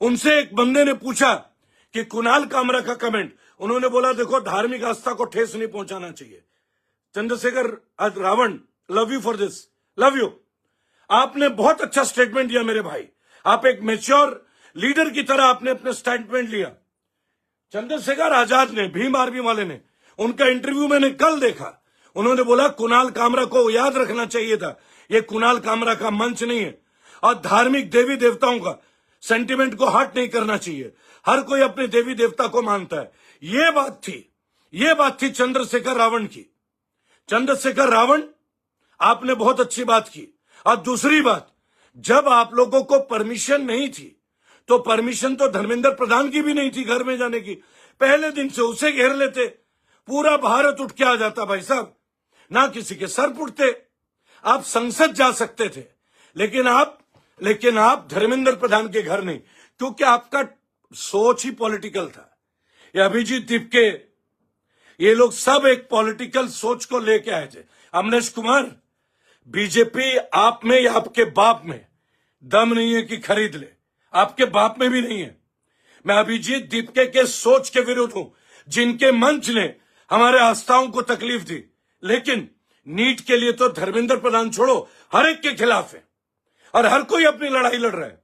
उनसे एक बंदे ने पूछा कि कुणाल कामरा का कमेंट, उन्होंने बोला देखो धार्मिक आस्था को ठेस नहीं पहुंचाना चाहिए। Chandrashekhar Ravan, love you for this, love you. आपने बहुत अच्छा स्टेटमेंट दिया मेरे भाई, आप एक मैच्योर लीडर की तरह आपने अपने स्टेटमेंट लिया। चंद्रशेखर आजाद ने, भीम आर्मी वाले ने, उनका इंटरव्यू मैंने कल देखा, उन्होंने बोला कुणाल कामरा को याद रखना चाहिए था, ये कुणाल कामरा का मंच नहीं है और धार्मिक देवी देवताओं का सेंटिमेंट को हर्ट नहीं करना चाहिए। हर कोई अपने देवी देवता को मानता है। ये बात थी चंद्रशेखर रावण की। चंद्रशेखर रावण, आपने बहुत अच्छी बात की। और दूसरी बात, जब आप लोगों को परमिशन नहीं थी तो परमिशन तो धर्मेंद्र प्रधान की भी नहीं थी घर में जाने की, पहले दिन से उसे घेर लेते, पूरा भारत उठ के आ जाता भाई साहब, ना किसी के सर फुटते, आप संसद जा सकते थे, लेकिन आप धर्मेंद्र प्रधान के घर नहीं, क्योंकि आपका सोच ही पॉलिटिकल था। ये अभिजीत दीपके, ये लोग सब एक पॉलिटिकल सोच को लेके आए थे। अमरेश कुमार, बीजेपी आप में या आपके बाप में दम नहीं है कि खरीद ले, आपके बाप में भी नहीं है। मैं अभिजीत दीपके के सोच के विरुद्ध हूं, जिनके मंच ने हमारे आस्थाओं को तकलीफ दी। लेकिन नीट के लिए तो धर्मेंद्र प्रधान छोड़ो, हर एक के खिलाफ है और हर कोई अपनी लड़ाई लड़ रहा है,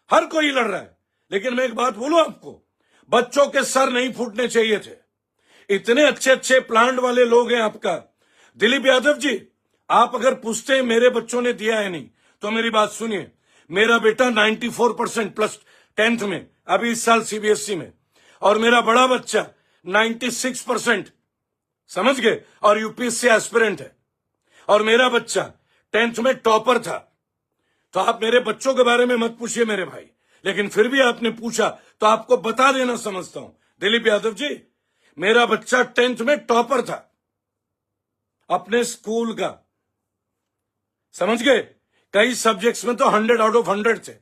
हर कोई लड़ रहा है। लेकिन मैं एक बात बोलूं आपको, बच्चों के सर नहीं फूटने चाहिए थे। इतने अच्छे अच्छे प्लांट वाले लोग हैं आपका। दिलीप यादव जी, आप अगर पूछते हैं मेरे बच्चों ने दिया है नहीं, तो मेरी बात सुनिए। मेरा बेटा 94% प्लस 10th में, अभी इस साल सीबीएसई में, और मेरा बड़ा बच्चा 96%, समझ गए, और यूपीएससी एस्पिरेंट है, और मेरा बच्चा 10th में टॉपर था। तो आप मेरे बच्चों के बारे में मत पूछिए मेरे भाई, लेकिन फिर भी आपने पूछा तो आपको बता देना समझता हूं। दिलीप यादव जी, मेरा बच्चा 10th में टॉपर था अपने स्कूल का, समझ गए। कई सब्जेक्ट्स में तो 100 आउट ऑफ 100 थे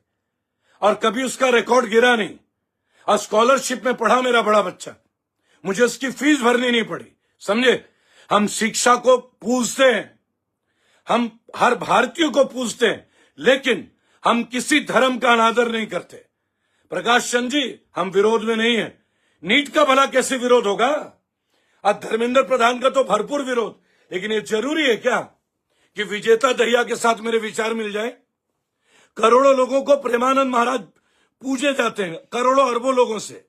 और कभी उसका रिकॉर्ड गिरा नहीं, और स्कॉलरशिप में पढ़ा मेरा बड़ा बच्चा, मुझे उसकी फीस भरनी नहीं पड़ी, समझे। हम शिक्षा को पूजते हैं, हम हर भारतीय को पूजते हैं, लेकिन हम किसी धर्म का अनादर नहीं करते। प्रकाश चंद जी, हम विरोध में नहीं है। नीट का भला कैसे विरोध होगा? और धर्मेंद्र प्रधान का तो भरपूर विरोध। लेकिन ये जरूरी है क्या कि विजेता दहिया के साथ मेरे विचार मिल जाए? करोड़ों लोगों को प्रेमानंद महाराज पूजे जाते हैं, करोड़ों अरबों लोगों से।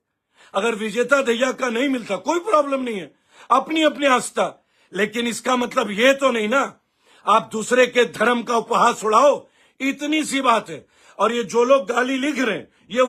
अगर विजेता दहिया का नहीं मिलता, कोई प्रॉब्लम नहीं है, अपनी अपनी आस्था। लेकिन इसका मतलब ये तो नहीं ना आप दूसरे के धर्म का उपहास उड़ाओ, इतनी सी बात है। और ये जो लोग गाली लिख रहे हैं,